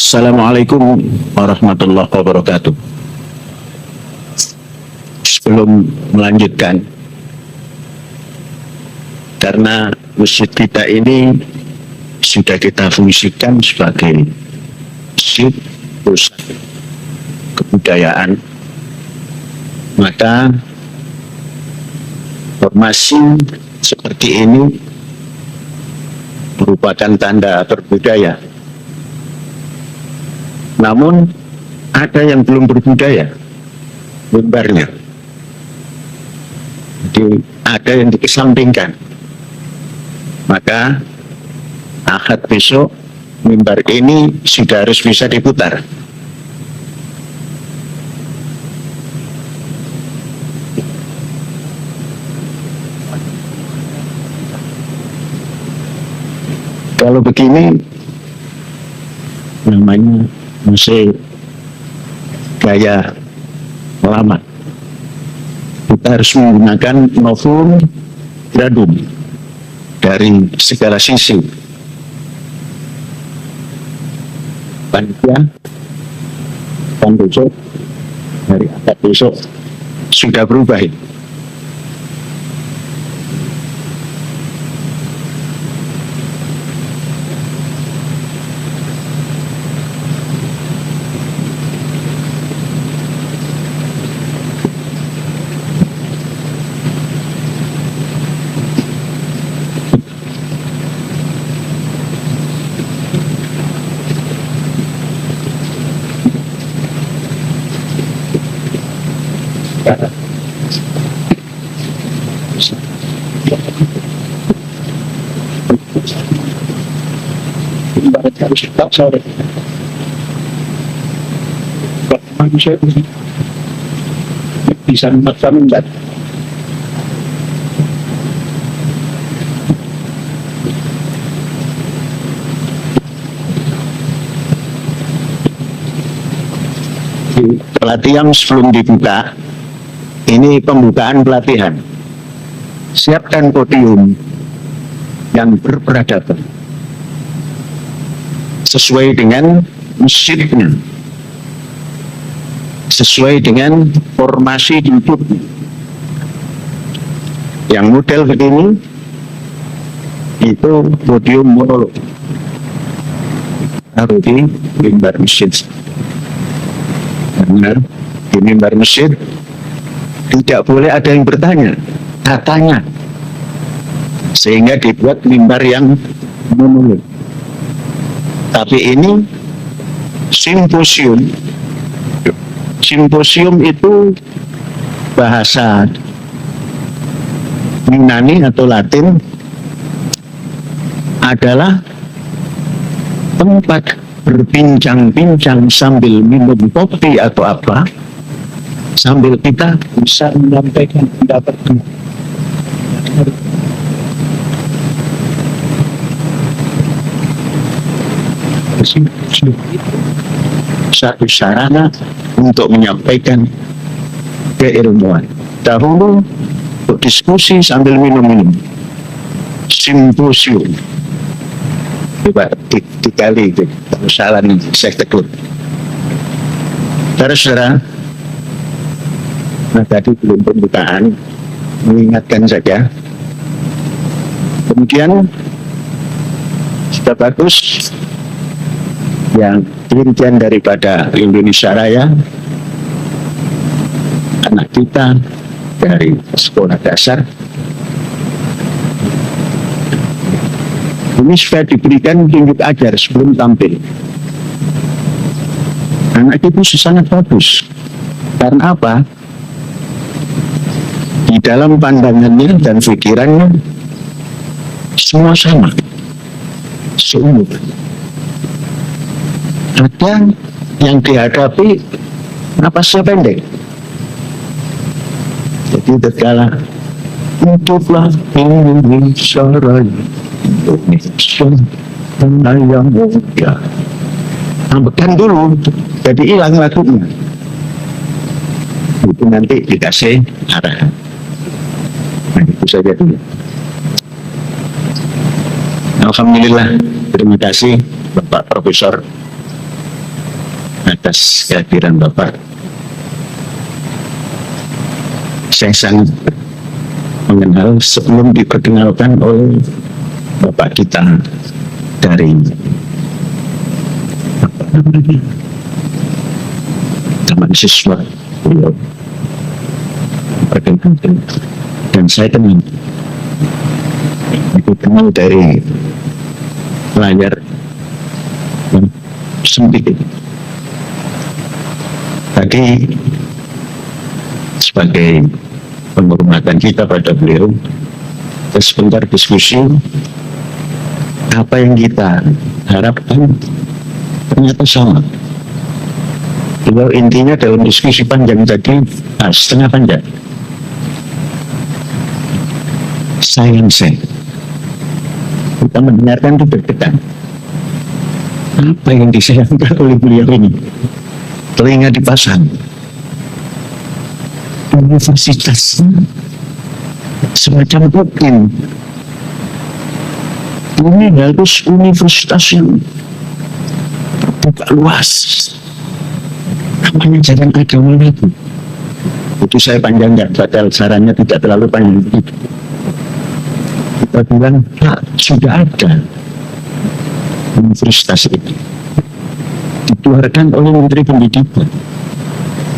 Assalamualaikum warahmatullahi wabarakatuh. Sebelum melanjutkan, karena masjid kita ini sudah kita fungsikan sebagai masjid pusat kebudayaan, maka formasi seperti ini merupakan tanda berbudaya. Namun ada yang belum berbudaya mimbarnya, jadi ada yang dikesampingkan. Maka Ahad besok mimbar ini sudah harus bisa diputar. Kalau begini namanya masih gaya lama. Kita harus menggunakan novum gradum dari segala sisi. Panitia dan besok dari akad besok sudah berubah. Harus tetap sore. Manusia itu bisa memaksa menjadi. Pelatihan sebelum dibuka, ini pembukaan pelatihan. Siapkan podium yang berperadaban sesuai dengan masjidnya, sesuai dengan formasi hidup. Yang model begini itu podium monolog harus di mimbar masjid. Karena di mimbar masjid tidak boleh ada yang bertanya, katanya, sehingga dibuat mimbar yang monolog. Tapi ini simposium. Simposium itu bahasa Yunani atau Latin, adalah tempat berbincang-bincang sambil minum kopi atau apa, sambil kita bisa menyampaikan pendapat. Satu sarana untuk menyampaikan keilmuan. Dahulu untuk diskusi sambil minum-minum, simposium. Coba dikali itu kesalahan saya tegur. Saudara-saudara, nah tadi belum pembukaan, mengingatkan saja. Kemudian sudah bagus yang dirijen daripada Indonesia Raya, anak kita dari sekolah dasar ini supaya diberikan tunjuk ajar sebelum tampil. Anak itu sangat bagus. Karena apa? Di dalam pandangannya dan pikirannya semua sama, seumur. Ada yang dihadapi napasnya pendek. Jadi terkala hiduplah Indonesia Raya, Indonesia yang mulia. Ambekan dulu, jadi hilang lagunya. Itu nanti dikasih arahan. Nah, itu saja dulu. Alhamdulillah, terima kasih Bapak Profesor atas kehadiran Bapak. Saya sangat mengenal sebelum diperkenalkan oleh Bapak kita dari apa namanya, teman siswa beliau perkenalkan, dan saya kenal dari layar sempit. Tadi sebagai penghormatan kita pada beliau, kita sebentar diskusi apa yang kita harapkan ternyata sama. Beliau intinya dalam diskusi panjang tadi, setengah panjang, sayang. Kita mendengarkan itu deg-degan. Apa yang disayangkan oleh beliau ini? Telinga dipasang. Universitas semacam mungkin ini harus universitas yang terbuka luas, namanya jalan agama itu saya panjangkan, padahal sarannya tidak terlalu panjang. Kita bilang sudah ada universitas itu dikeluarkan oleh Menteri Pendidikan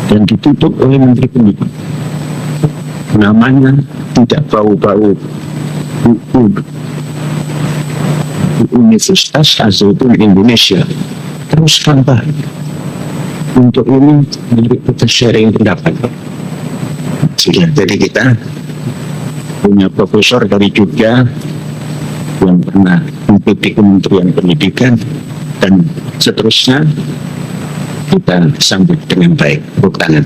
dan ditutup oleh Menteri Pendidikan. Namanya tidak bau-bau Universitas Al-Zaitun Indonesia. Terus tambah untuk ini kita sharing pendapat. Jadi kita punya profesor dari Jogja yang pernah duduk di Kementerian Pendidikan, dan seterusnya kita sambut dengan baik. Tepuk tangan.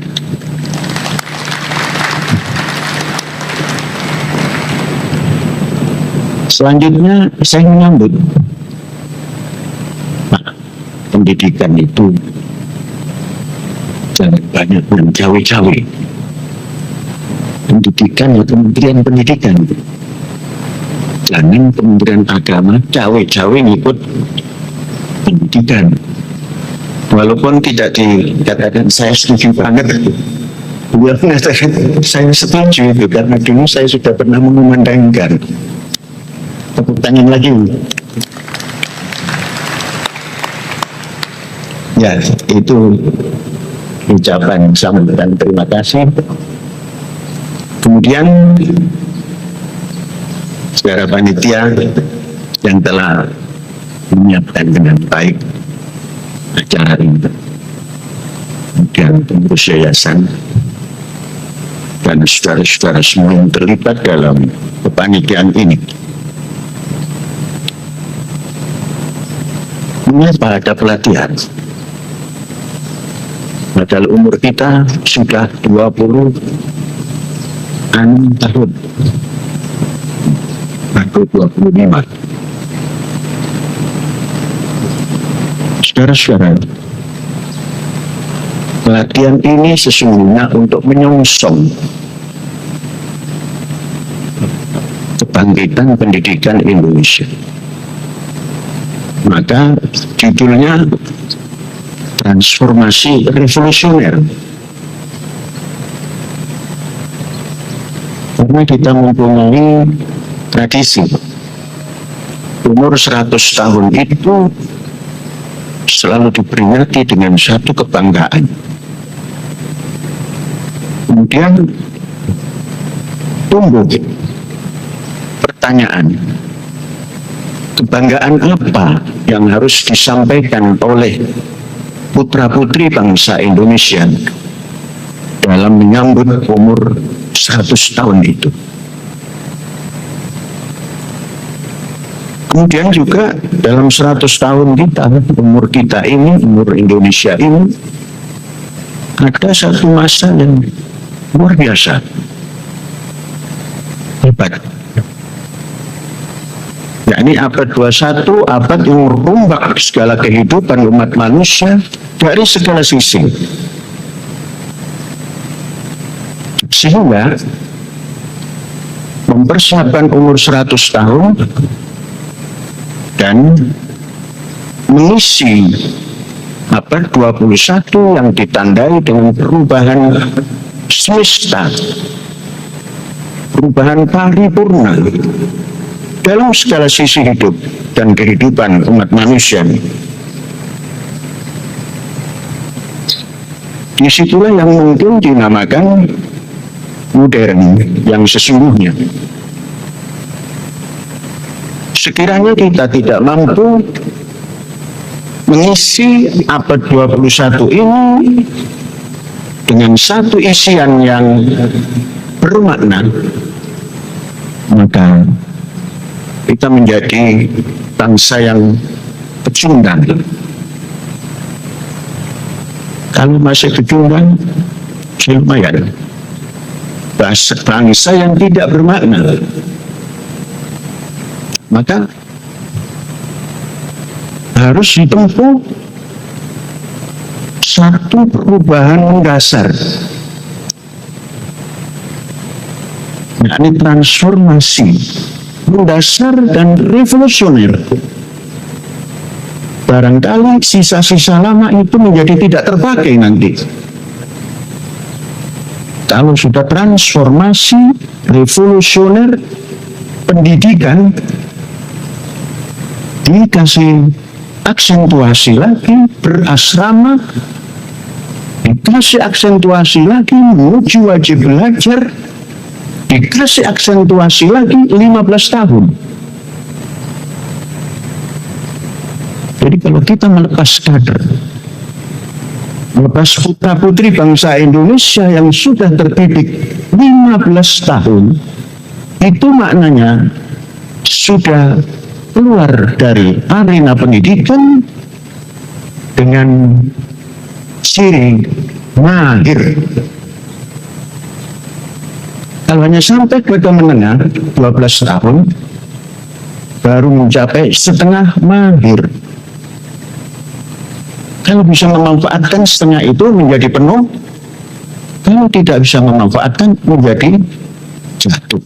Selanjutnya saya menyambut pendidikan itu jangan banyak yang cawe-cawe. Pendidikan ya Kementerian Pendidikan, jangan Kementerian Agama cawe-cawe ngikut pendidikan. Walaupun tidak dikatakan saya setuju banget, beliau mengatakan saya setuju itu karena dulu saya sudah pernah mengumandangkan. Tepuk tangan lagi. Ya, itu ucapan sambutan terima kasih. Kemudian saudara panitia yang telah menyiapkan dengan baik acara ini, kemudian pengurus yayasan dan saudara-saudara semua yang terlibat dalam kepanitiaan ini. Mengapa ada pelatihan? Padahal umur kita sudah 20 tahun atau 25. Saudara-saudara, pelatihan ini sesungguhnya untuk menyongsong kebangkitan pendidikan Indonesia. Maka judulnya transformasi revolusioner. Karena kita mempunyai tradisi umur 100 tahun itu selalu diperingati dengan satu kebanggaan. Kemudian tumbuh pertanyaan, kebanggaan apa yang harus disampaikan oleh putra-putri bangsa Indonesia dalam menyambut umur 100 tahun itu. Kemudian juga dalam 100 tahun kita, umur kita ini, umur Indonesia ini, ada satu masa yang luar biasa, hebat. Yakni abad 21, abad yang merombak segala kehidupan umat manusia dari segala sisi. Sehingga mempersiapkan umur 100 tahun dan mengisi abad 21 yang ditandai dengan perubahan semesta, perubahan paripurna dalam segala sisi hidup dan kehidupan umat manusia. Disitulah yang mungkin dinamakan modern yang sesungguhnya. Sekiranya kita tidak mampu mengisi abad 21 ini dengan satu isian yang bermakna, maka kita menjadi bangsa yang pecundang. Kalau masih pecundang, lumayan. Bangsa yang tidak bermakna. Maka harus ditempuh satu perubahan mendasar, yakni transformasi mendasar dan revolusioner. Barangkali sisa-sisa lama itu menjadi tidak terpakai nanti. Kalau sudah transformasi revolusioner, pendidikan dikasih aksentuasi lagi, berasrama dikasih aksentuasi lagi, menuju wajib belajar dikasih aksentuasi lagi 15 tahun. Jadi kalau kita melepas kader, melepas putra-putri bangsa Indonesia yang sudah terdidik 15 tahun, itu maknanya sudah keluar dari arena pendidikan dengan ciri mahir. Kalau hanya sampai pada menengah 12 tahun, baru mencapai setengah mahir. Kalau bisa memanfaatkan setengah itu menjadi penuh, kalau tidak bisa memanfaatkan menjadi jatuh.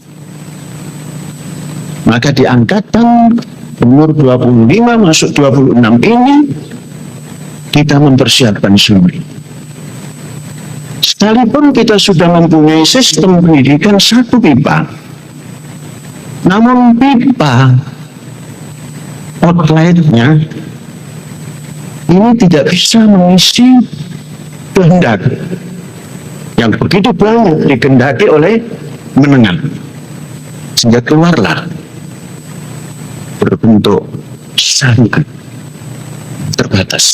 Maka di angkatan umur 25 masuk 26 ini kita mempersiapkan semua. Sekalipun kita sudah mempunyai sistem pendidikan satu pipa, namun pipa outletnya ini tidak bisa mengisi kehendak yang begitu banyak dikehendaki oleh menengah, sehingga keluarlah berbentuk syariat terbatas,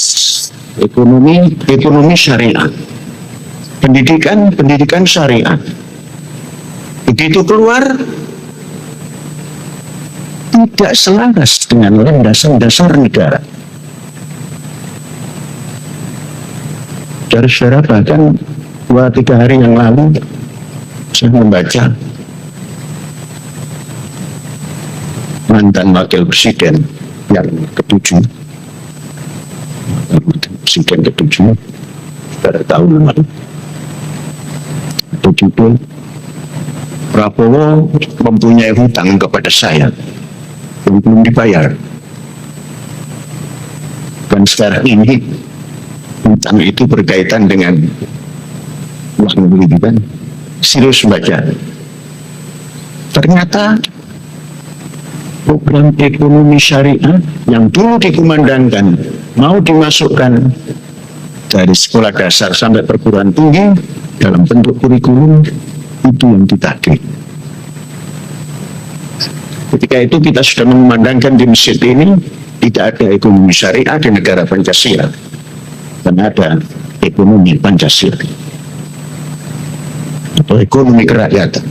ekonomi syariat, pendidikan syariat. Begitu keluar tidak selaras dengan landasan dasar negara. Dari saudara, bahkan 2-3 hari yang lalu saya membaca mantan wakil presiden yang ke-7, presiden ke-7 pada tahun lalu, atau judul Prabowo mempunyai hutang kepada saya yang belum dibayar, dan sekarang ini hutang itu berkaitan dengan uang pendidikan. Serius baca, ternyata program ekonomi syariah yang dulu dikumandangkan mau dimasukkan dari sekolah dasar sampai perguruan tinggi dalam bentuk kurikulum, itu yang ditagih. Ketika itu kita sudah memandangkan di masjid ini tidak ada ekonomi syariah di negara Pancasila, dan ada ekonomi Pancasila atau ekonomi kerakyatan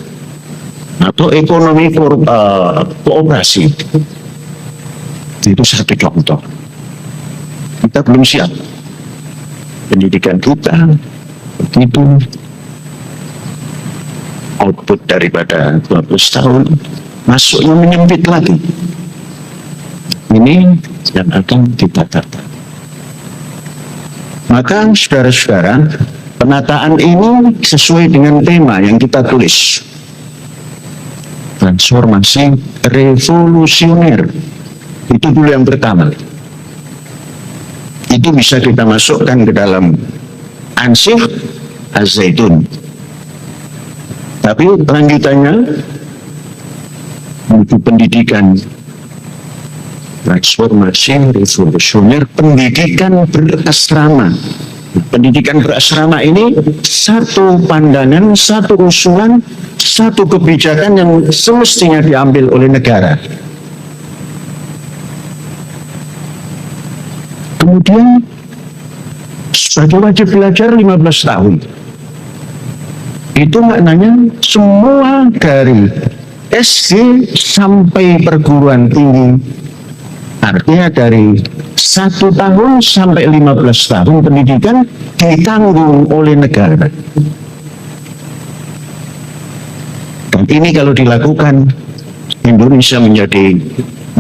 atau ekonomi kooperasi. Itu satu contoh. Kita belum siap. Pendidikan kita begitu, output daripada 12 tahun masuknya menyempit lagi. Ini yang akan kita tata. Maka saudara-saudara, penataan ini sesuai dengan tema yang kita tulis, transformasi revolusioner. Itu dulu yang pertama. itu bisa kita masukkan ke dalam ansih az-zaitun. Tapi lanjutannya menuju pendidikan transformasi revolusioner, pendidikan berasrama. Pendidikan berasrama ini satu pandangan, satu usulan, satu kebijakan yang semestinya diambil oleh negara. Kemudian sebagai wajib belajar 15 tahun. Itu maknanya semua dari SD sampai perguruan tinggi. Artinya dari 1 tahun sampai 15 tahun pendidikan ditanggung oleh negara. Dan ini kalau dilakukan, Indonesia menjadi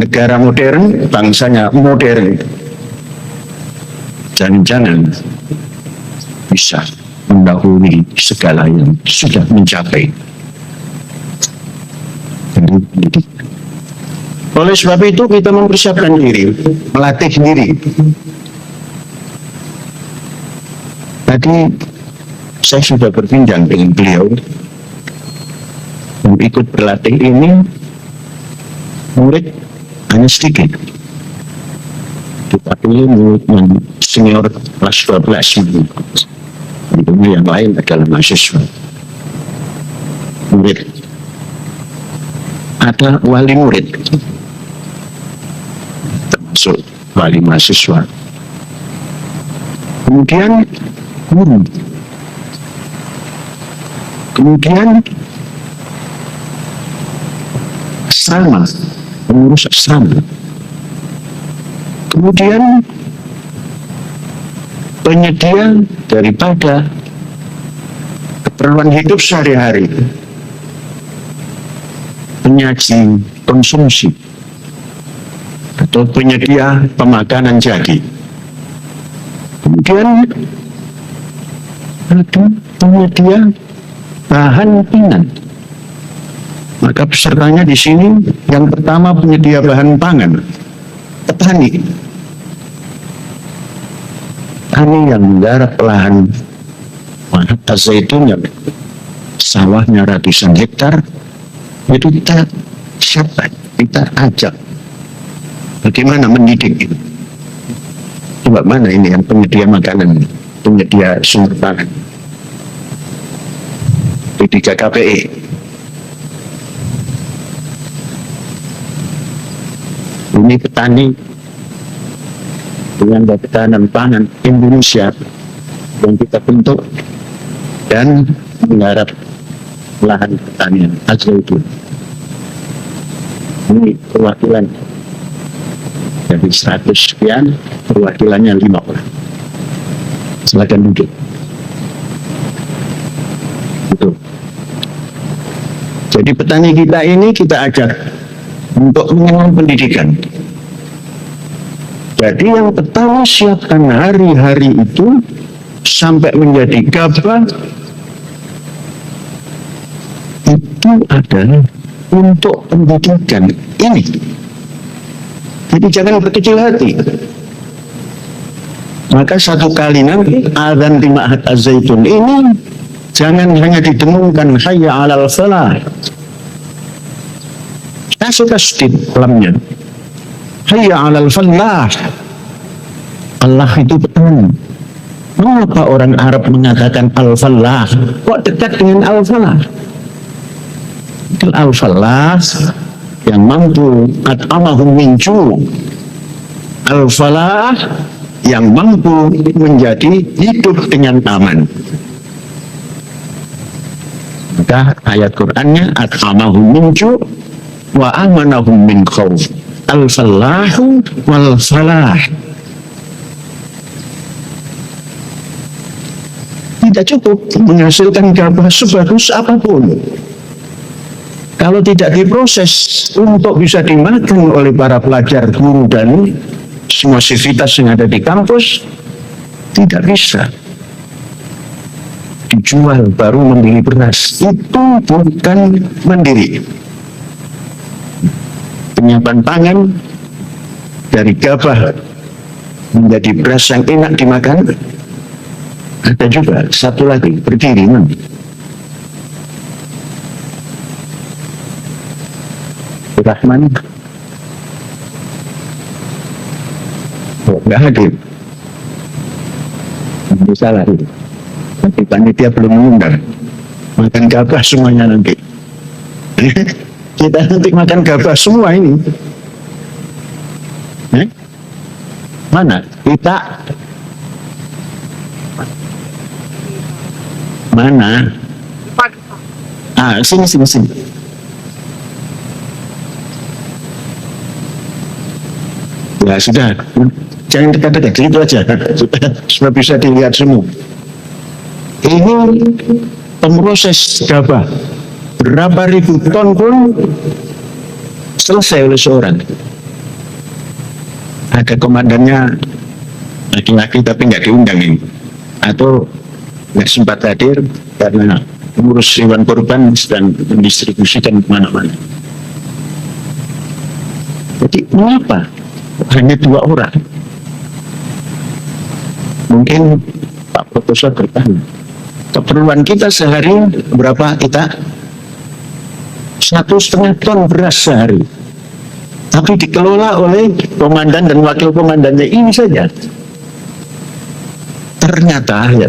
negara modern, bangsanya modern. Jangan-jangan bisa mendahului segala yang sudah mencapai pendidikan. Oleh sebab itu kita mempersiapkan diri, melatih diri. Tadi saya sudah berbincang dengan beliau yang ikut berlatih ini, murid hanya sedikit. Tetapi murid yang senior kelas 12 tentunya yang lain adalah mahasiswa. Murid, ada wali murid, termasuk wali mahasiswa. Kemudian guru. Kemudian asrama, pengurus asrama. Kemudian penyedia daripada keperluan hidup sehari-hari, penyaji konsumsi atau penyedia pemakanan jadi. Kemudian ada penyedia bahan pangan. Maka pesertanya di sini yang pertama penyedia bahan pangan, petani. Petani yang menggarap lahan az-zaitun yang sawahnya ratusan hektar, itu kita siapkan, kita ajak bagaimana mendidik itu. Coba mana ini yang penyedia makanan, penyedia sumber pangan di 3 KPI. Ini petani dengan ketahanan pangan Indonesia yang kita bentuk dan menggarap lahan pertanian az-zaitun. Ini perwakilan dari 100 sekian, perwakilannya 5 orang. Silakan duduk. Itu. Jadi petani kita ini kita ajak untuk mengenal pendidikan. Jadi yang pertama siapkan hari-hari itu sampai menjadi gabah itu adalah untuk pendidikan ini. Jadi jangan berkecil hati. Maka satu kali nanti azan di Ma'had Az-Zaitun ini jangan hanya didengungkan hayya 'alal falah. Kasih tasdid lamnya. Hayya 'alal falah. Allah itu petani. Mengapa orang Arab mengatakan al-falah? Kok dekat dengan al-falah? Al-falah yang mampu at'amahum min ju'. Al-falah yang mampu menjadi hidup dengan aman. Maka ayat Qur'annya at'amahum min ju' wa amanahum min khawf. Al-falahu wal falah. Tidak cukup menghasilkan gabah sebagus apapun kalau tidak diproses untuk bisa dimakan oleh para pelajar, guru, dan semua sivitas yang ada di kampus. Tidak bisa dijual baru membeli beras. Itu bukan mandiri. Penyiapan pangan dari gabah menjadi beras yang enak dimakan. Ada juga satu lagi berdiri, Rahman. Oh, nggak hadir. Salah itu. Tapi panitia belum mengundang. Makan gabah semuanya nanti. Kita nanti makan gabah semua ini. Mana? Kita. Mana? Sini. Ya sudah, jangan dekat-dekat, itu aja. Sudah bisa dilihat semua. Ini pemroses gabah berapa ribu ton pun selesai oleh seorang. Ada komandannya laki-laki tapi nggak diundang ini, atau nggak sempat hadir karena mengurus hewan kurban sedang mendistribusikan kemana-mana. Jadi mengapa hanya 2 orang? Mungkin Pak Profesor bertanya, keperluan kita sehari berapa kita? 1,5 ton beras sehari, tapi dikelola oleh komandan dan wakil komandannya ini saja. Ternyata ya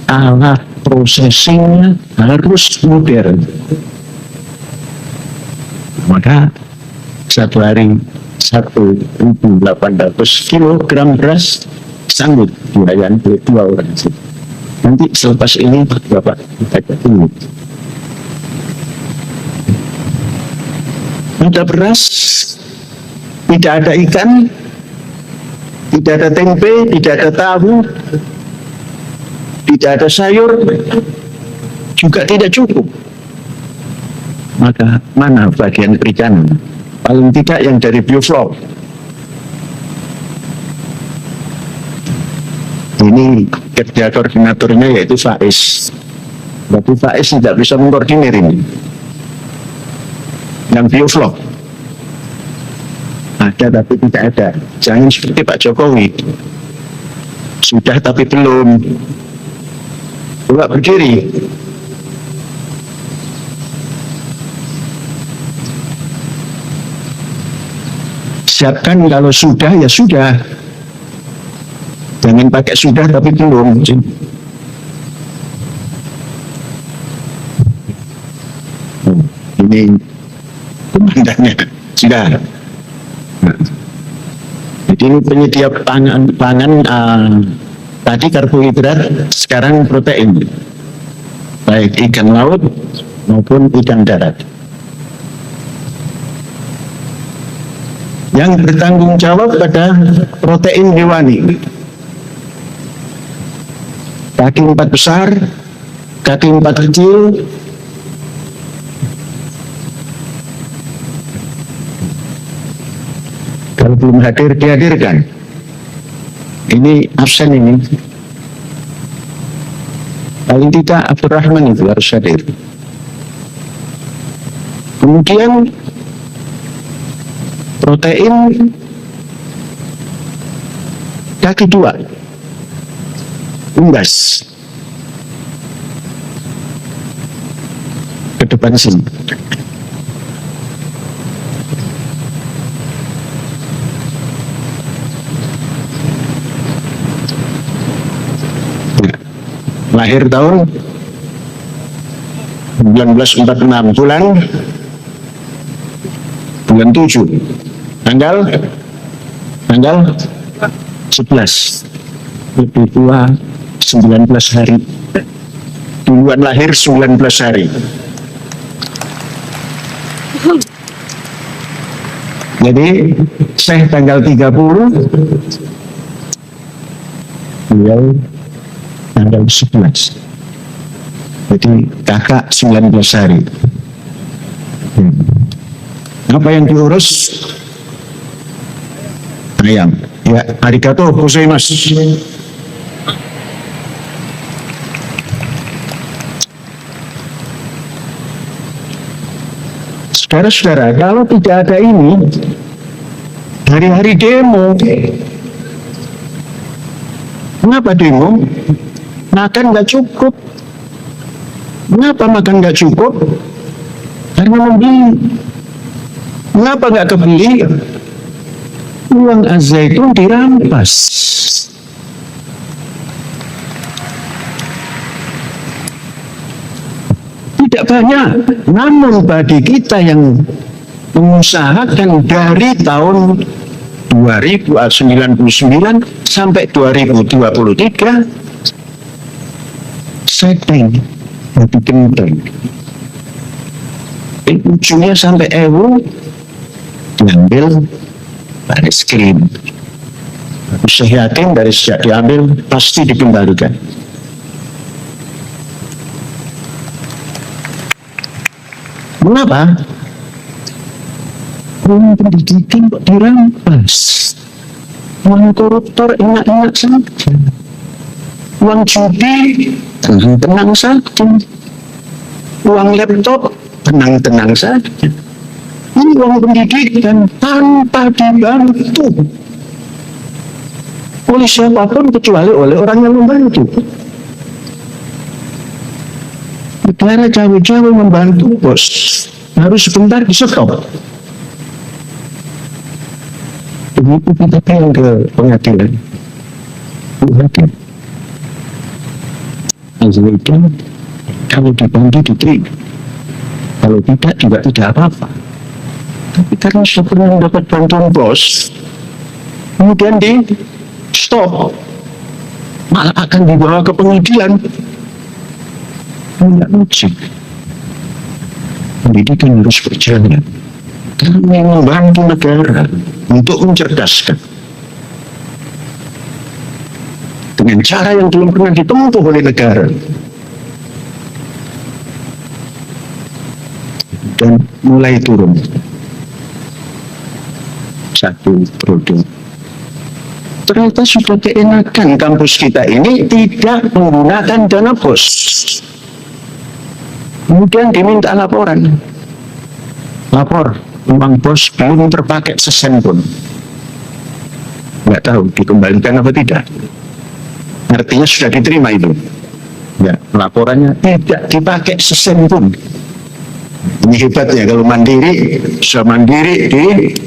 alat prosesingnya harus modern. Maka satu hari 1.800 kilogram beras sanggup dilayani oleh 2 orang. Nanti selepas ini Bapak kita tunggu. Ada beras, tidak ada ikan, tidak ada tempe, tidak ada tahu, tidak ada sayur, juga tidak cukup. Maka mana bagian perikanan? Paling tidak yang dari bioflok. Ini kerja koordinatornya yaitu Faiz. Berarti Faiz tidak bisa mengkoordinir ini. Yang bioflok ada tapi tidak ada. Jangan seperti Pak Jokowi, sudah tapi belum. Coba berdiri. Siapkan kalau sudah ya sudah. Jangan pakai sudah tapi belum. Ini komandannya sudah. Jadi ini penyedia pangan tadi karbohidrat, sekarang protein, baik ikan laut maupun ikan darat. Yang bertanggung jawab pada protein hewani, kaki 4 besar, kaki 4 kecil, kalau belum hadir dihadirkan. Ini absen ini. Paling tidak Abdurrahman itu harus hadir. Kemudian protein kaki 2 unggas ke depan sini. Lahir tahun 1946, bulan 7, tanggal 11, lebih tua 19 hari, duluan lahir 19 hari. Jadi saya tanggal 30, beliau tanggal 11. Jadi kakak 19 hari. Apa yang diurus? Ayam. Ya, arigato gozaimasu. Saudara-saudara, kalau tidak ada ini, Hari-hari demo. Kenapa demo? Makan nggak cukup. Kenapa makan nggak cukup? Karena membeli. Kenapa nggak kebeli? Uang Az-Zaitun dirampas. Tidak banyak, namun bagi kita yang mengusahakan dari tahun 2099 sampai 2023 setting lebih penting. Ujungnya sampai diambil baris krim. Saya yakin dari sejak diambil pasti dikembalikan. Mengapa? Uang pendidikan kok dirampas? Uang koruptor enak-enak saja. Uang judi tenang-tenang saja. Uang laptop tenang-tenang saja. Ini uang pendidikan tanpa dibantu oleh siapapun kecuali oleh orang yang membantu. Negara jauh-jauh membantu bos, harus sebentar di stop. Begitu kita pengen ke pengadilan, hakim Az-Zaitun kalau dibantu diterima, kalau tidak juga tidak apa-apa. Tapi karena sudah pernah mendapat bantuan bos, kemudian di stop, malah akan dibawa ke pengadilan. Tidak lucu. Pendidikan harus berjalan. Kami membantu negara untuk mencerdaskan dengan cara yang belum pernah ditempuh oleh negara. Dan mulai turun satu produk. Ternyata sudah keenakan kampus kita ini tidak menggunakan dana bos. Kemudian diminta laporan. Lapor, uang bos belum terpakai sesen pun. Nggak tahu dikembalikan apa tidak. Artinya sudah diterima itu. Ya, laporannya tidak dipakai sesen pun. Ini hebat ya, kalau mandiri, sudah mandiri,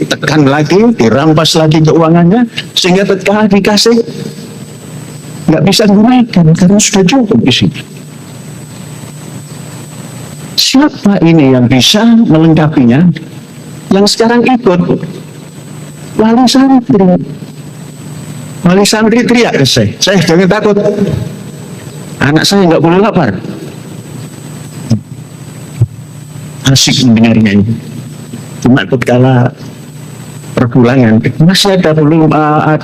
ditekan lagi, dirampas lagi keuangannya, sehingga ketika dikasih, nggak bisa gunakan, karena sudah cukup di sini. Siapa ini yang bisa melengkapinya? Yang sekarang ikut wali santri. Wali santri teriak ke saya jangan takut. Anak saya nggak boleh lapar. Asik mendengarnya ini. Cuma ketika perpulangan, masih ada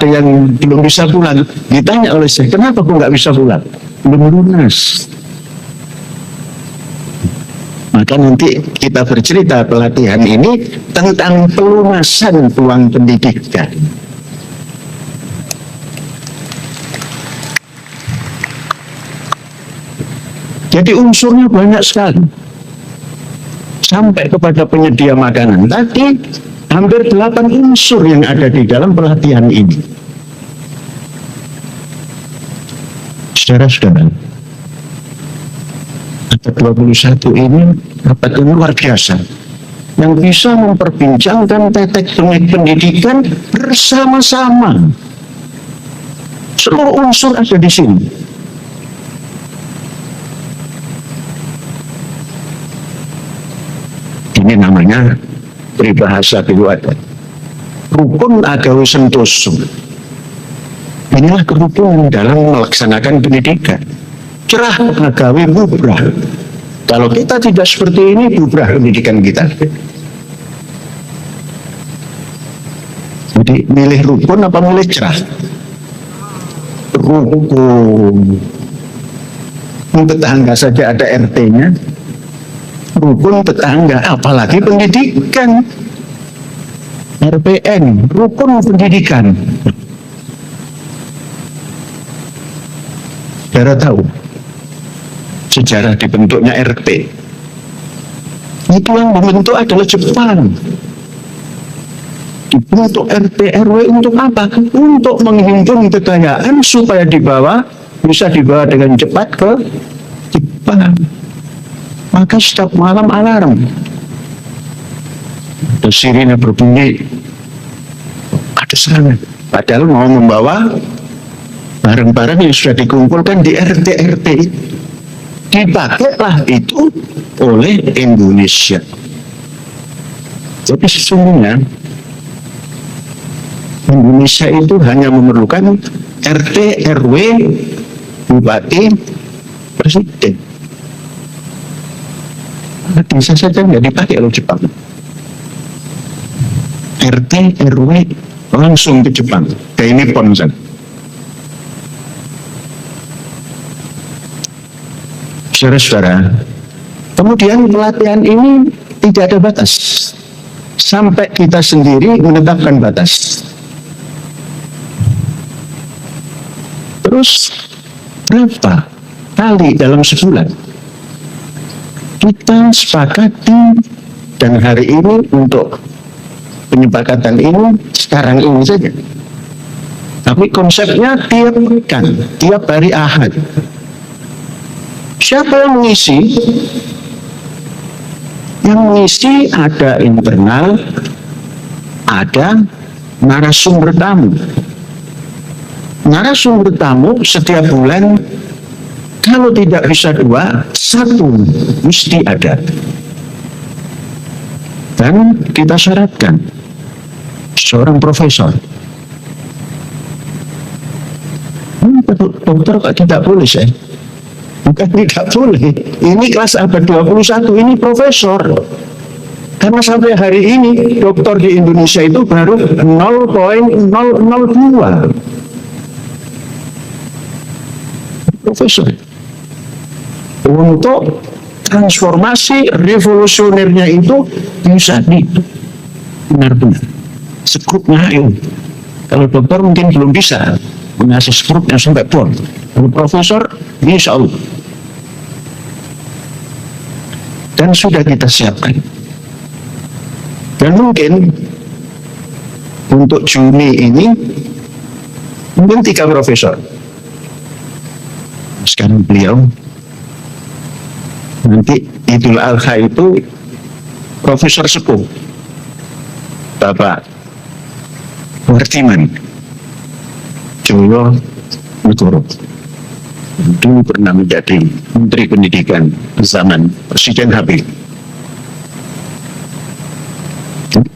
yang belum bisa pulang. Ditanya oleh saya, kenapa kok nggak bisa pulang? Belum lunas. Maka nanti kita bercerita pelatihan ini tentang pelunasan uang pendidikan. Jadi unsurnya banyak sekali. Sampai kepada penyedia makanan. Tadi hampir 8 unsur yang ada di dalam pelatihan ini. Saudara-saudara, abad 21 ini abad yang luar biasa, yang bisa memperbincangkan tetek-bengek pendidikan bersama-sama. Seluruh unsur ada di sini. Ini namanya peribahasa keluarga. Rukun agawi sentoso. Inilah kerukunan dalam melaksanakan pendidikan. Cerah agawi bubrah. Kalau kita tidak seperti ini, bubrah pendidikan kita. Jadi milih rukun apa milih cerah? Rukun. Tetangga saja ada RT-nya. Rukun tetangga, apalagi pendidikan. RPN, rukun pendidikan. Saudara tahu sejarah dibentuknya RT? Itu yang membentuk adalah Jepang. Di Untuk RT RW untuk apa? Untuk menghimpun kekayaan supaya bisa dibawa dengan cepat ke Jepang. Maka setiap malam alarm, ada sirine berbunyi, ada serangan. Padahal mau membawa barang-barang yang sudah dikumpulkan di RT RT. Dipakailah itu oleh Indonesia. Jadi sesungguhnya Indonesia itu hanya memerlukan RT, RW, bupati, presiden. Bisa saja nggak dipakai oleh Jepang. RT, RW langsung ke Jepang. Kayak ini Nippon. Saudara-saudara, kemudian pelatihan ini tidak ada batas. Sampai kita sendiri menetapkan batas. Terus berapa kali dalam sebulan kita sepakati, dan hari ini untuk penyepakatan ini sekarang ini saja. Tapi konsepnya tiap pekan, tiap hari Ahad. Siapa yang mengisi? Yang mengisi ada internal, ada narasumber tamu. Narasumber tamu setiap bulan, kalau tidak bisa 2, 1 mesti ada. Dan kita syaratkan seorang profesor. Dokter kok tidak boleh saya? Bukan tidak boleh. Ini kelas abad 21, ini profesor. Karena sampai hari ini dokter di Indonesia itu baru 0,002 profesor. Untuk transformasi revolusionernya itu bisa benar-benar skrupnya ayo. Kalau dokter mungkin belum bisa mengasih skrupnya sampai pol. Kalau profesor, insya Allah. Dan sudah kita siapkan. Dan mungkin untuk Juni ini mungkin 3 profesor. Sekarang beliau nanti Idul Adha itu Profesor Sepuh Bapak Wartiman Joyo Negoro, dulu pernah menjadi Menteri Pendidikan zaman Presiden Habibie.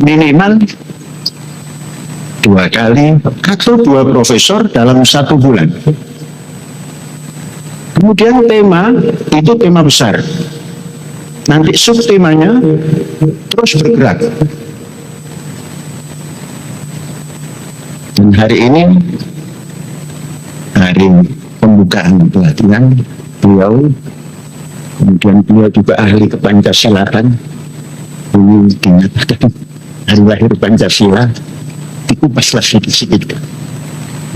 Minimal 2 kali atau 2 profesor dalam 1 bulan. Kemudian tema itu tema besar. Nanti subtemanya terus bergerak. Dan hari ini hari pembukaan pelatihan beliau, kemudian beliau juga ahli kepancasilaan. Ini dinyatakan hari lahir Pancasila, dikupaslah sedikit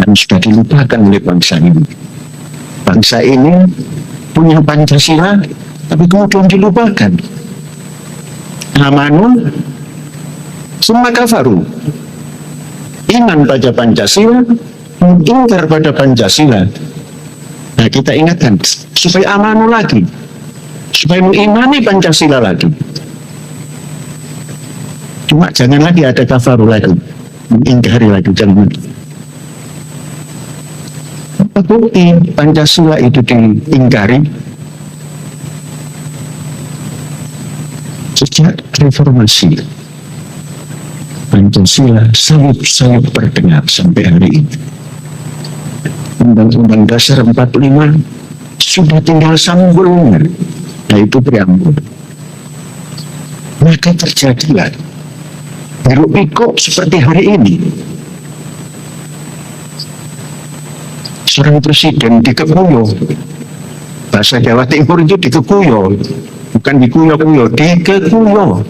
dan sudah dilupakan oleh bangsa ini. Bangsa ini punya Pancasila, tapi kemudian dilupakan. Amanu summa kafaru. Iman pada Pancasila, ingkar pada Pancasila. Nah, kita ingatkan supaya amanu lagi, supaya mengimani Pancasila lagi. Cuma jangan lagi ada kafaru lagi, mengingkari lagi, jangan. Bukti Pancasila itu diingkari sejak reformasi. Pancasila sayup-sayup terdengar sampai hari ini. Undang-Undang Dasar 45 sudah tinggal sambulnya, yaitu preambul. Maka terjadilah hiruk-pikuk seperti hari ini. Seorang presiden dikekuyo, bahasa Jawa Timur itu dikekuyo, bukan dikuyo-kuyo, dikekuyo.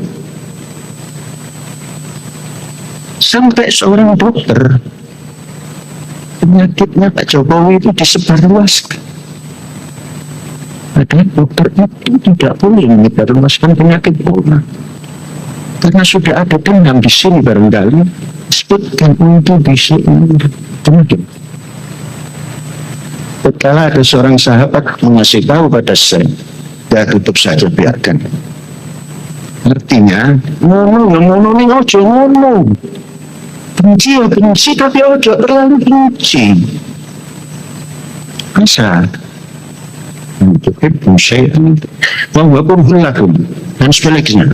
Sampai seorang dokter, penyakitnya Pak Jokowi itu disebarluaskan. Padahal dokter itu tidak boleh menyebarluaskan penyakit corona. Karena sudah ada dendam di sini barangkali, sebutkan untuk bisa kemudian tatkala ada seorang sahabat mengasih tahu pada saya, ya tutup saja, biarkan. Artinya ngomong ini ojo ngomong, benci ya benci, tapi ojo terlalu benci. Masa untuk ibu saya bahwa lakum dan sebaliknya,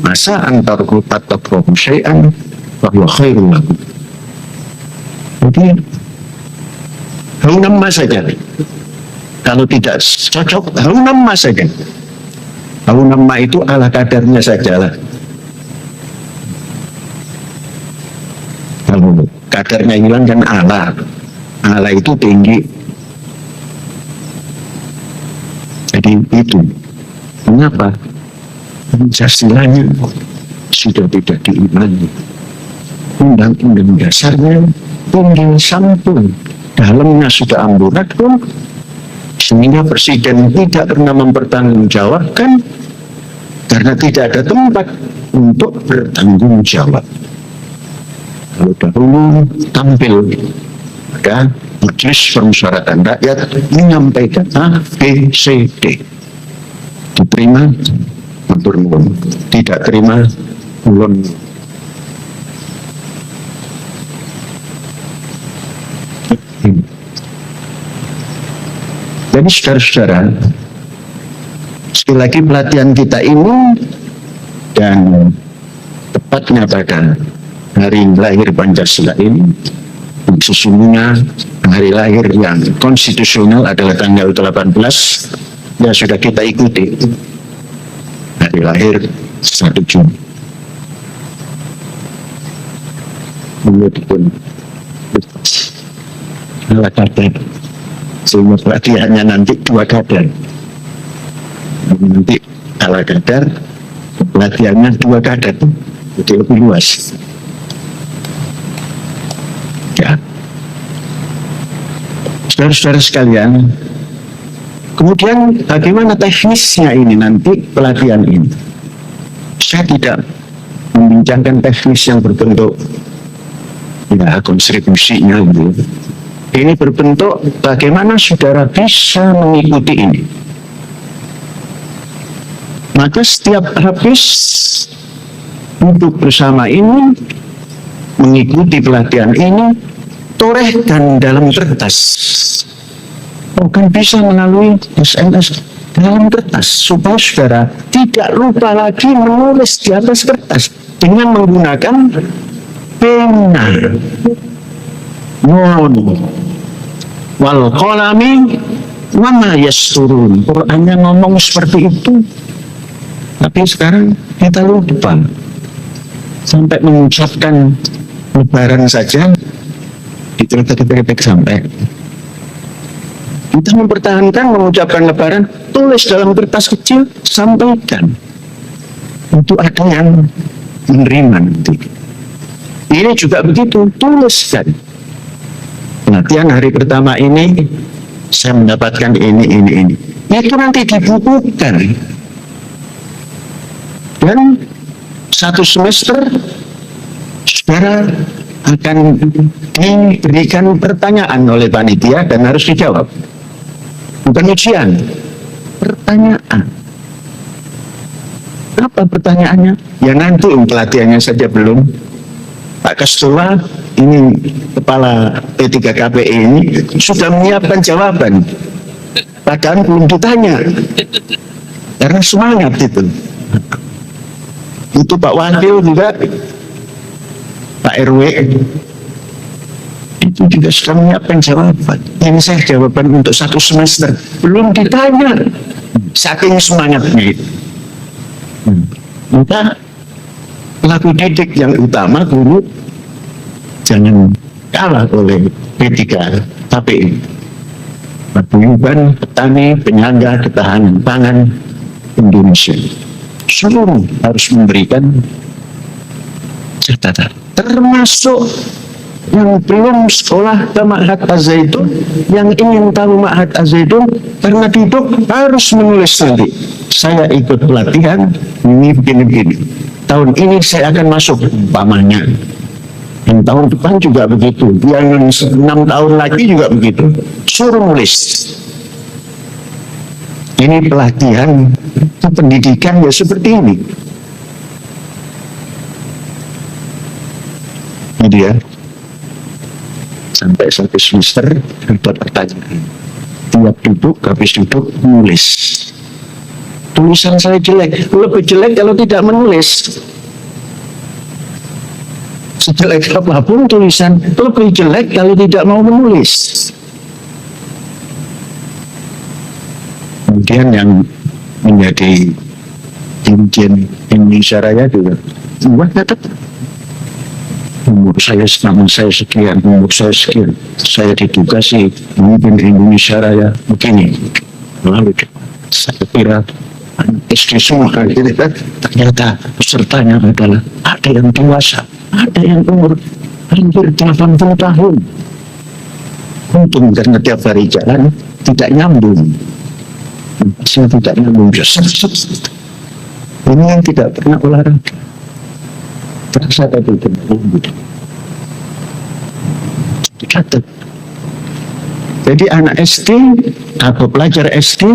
masa antar kutat takum syai'an bahwa khairul lakum. Jadi hau nama saja. Kalau tidak cocok, hau nama saja. Hau nama itu ala kadarnya sajalah. Kalau kadarnya hilang kan ala. Ala itu tinggi. Jadi itu. Mengapa? Pancasilanya sudah tidak diimani. Undang-undang dasarnya tinggi sampun. Dalamnya sudah amburadul, sehingga presiden tidak pernah mempertanggungjawabkan karena tidak ada tempat untuk bertanggung jawab. Kalau dahulu tampil pada majelis permusyawaratan rakyat menyampaikan A, B, C, D, diterima matur nuwun, tidak terima ulun. Jadi saudara-saudara, sekali lagi pelatihan kita ini dan tepatnya pada hari lahir Pancasila ini, sesungguhnya hari lahir yang konstitusional adalah tanggal 18, ya sudah kita ikuti hari lahir 1 Juni. Kemudian ala kadar, sehingga pelatihannya nanti 2 kadar. Nanti ala kadar, pelatihannya 2 kadar, jadi lebih luas. Ya, saudara-saudara sekalian, kemudian bagaimana teknisnya ini nanti pelatihan ini? Saya tidak membincangkan teknis yang berbentuk ya konstribusinya gitu. Ini berbentuk bagaimana saudara bisa mengikuti ini. Maka setiap habis duduk bersama ini, mengikuti pelatihan ini, torehkan dalam kertas. Bukan bisa melalui SMS, dalam kertas, supaya saudara tidak lupa lagi menulis di atas kertas dengan menggunakan pena. Wal qalami wa ma yasturun. Qur'annya ngomong seperti itu, tapi sekarang kita lupa. Sampai mengucapkan lebaran saja itu ketik sampai. Kita mempertahankan mengucapkan lebaran, tulis dalam kertas kecil, sampaikan. Itu ada yang menerima nanti. Ini juga begitu, tuliskan. Pelatihan hari pertama ini saya mendapatkan ini. Itu nanti dibukukan. Dan 1 semester saudara akan diberikan pertanyaan oleh panitia dan harus dijawab. Bukan ujian, pertanyaan. Apa pertanyaannya? Ya nanti pelatihannya saja belum. Pak Kastua, ini kepala P3KPI ini sudah menyiapkan jawaban, padahal belum ditanya karena semangat itu Pak Wakil juga, Pak RW itu juga sudah menyiapkan jawaban. Ini saya jawaban untuk 1 semester belum ditanya, saking semangatnya itu. Maka pelaku didik yang utama, guru, jangan kalah oleh P3KPI. Paguyuban petani penyangga ketahanan pangan Indonesia seluruh harus memberikan catatan, termasuk yang belum sekolah ke Ma'had Az-Zaitun, yang ingin tahu Ma'had Az-Zaitun, karena duduk harus menulis nanti, saya ikut pelatihan ini begini-begini, tahun ini saya akan masuk umpamanya. Dan tahun depan juga begitu, yang 6 tahun lagi juga begitu, suruh nulis. Ini pelatihan pendidikan ya seperti ini. Ini dia, sampai satu semester dapat pertanyaan, tiap duduk habis duduk nulis. Tulisan saya jelek, lebih jelek kalau tidak menulis. Sejelek apapun tulisan, lebih jelek kalau tidak mau menulis. Kemudian yang menjadi Dirjen Indonesia Raya juga, buat catat. Umur saya sekian, umur saya sekian, saya ditugasi memimpin Indonesia Raya begini. Lalu saya kira SD semua gitu kan, ternyata pesertanya adalah ada yang dewasa, ada yang umur hampir 80 tahun. Untung karena tiap hari jalan tidak nyambung. Saya tidak nyambung. Ini yang tidak pernah olahraga. Terasa tadi dicatat. Jadi anak SD atau pelajar SD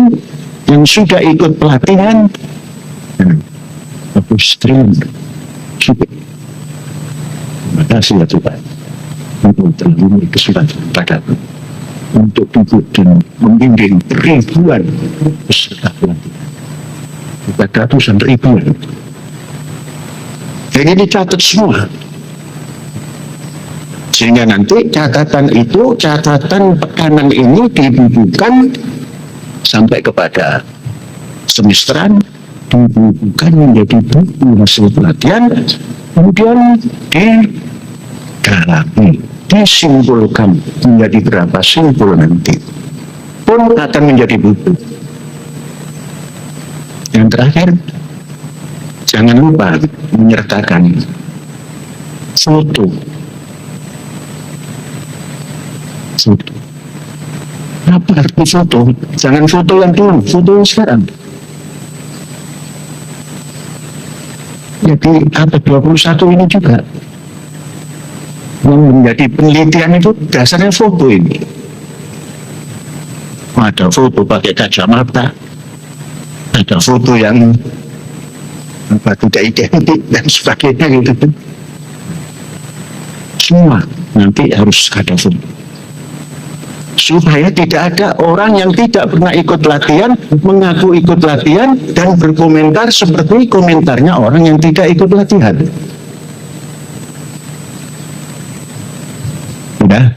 yang sudah ikut pelatihan, bagus, terima kasih ya Tuhan untuk telah memberi kesempatan padaku untuk duduk dan membimbing ribuan peserta pelatihan, bukan ratusan ribuan. Jadi dicatat semua, sehingga nanti catatan itu, catatan pekanan ini dibukukan sampai kepada semesteran, dibukukan menjadi buku hasil pelatihan, kemudian didalami, disimpulkan menjadi berapa simpul nanti, pun akan menjadi buku. Yang terakhir, jangan lupa menyertakan foto. Apa arti foto? Jangan foto yang dulu, foto yang sekarang. Jadi abad 21 ini juga yang menjadi penelitian itu dasarnya foto ini. Ada foto pakai kacamata, ada foto yang tidak identik dan sebagainya gitu. Semua nanti harus ada foto, supaya tidak ada orang yang tidak pernah ikut latihan mengaku ikut latihan dan berkomentar seperti komentarnya orang yang tidak ikut latihan. Udah,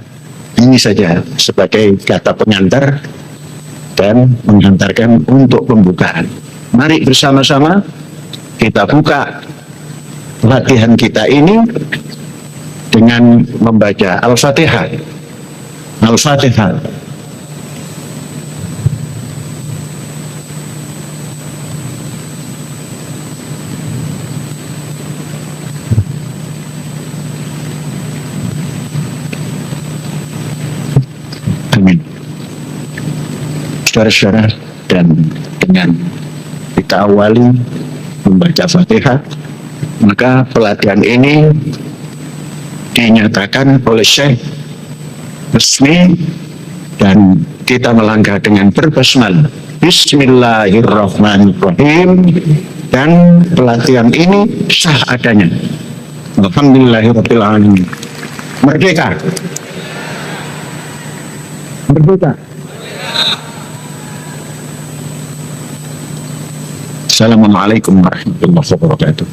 ini saja sebagai kata pengantar dan mengantarkan untuk pembukaan. Mari bersama-sama kita buka latihan kita ini dengan membaca Al-Fatihah. Al-Fatihah. Amin. Saudara-saudara, dan dengan kita awali membaca Fatihah, maka pelatihan ini dinyatakan oleh Syekh resmi dan kita melangkah dengan berbasmalah. Bismillahirrahmanirrahim, dan pelatihan ini sah adanya. Alhamdulillahirabbil alamin. Merdeka. Merdeka. Assalamualaikum warahmatullahi wabarakatuh.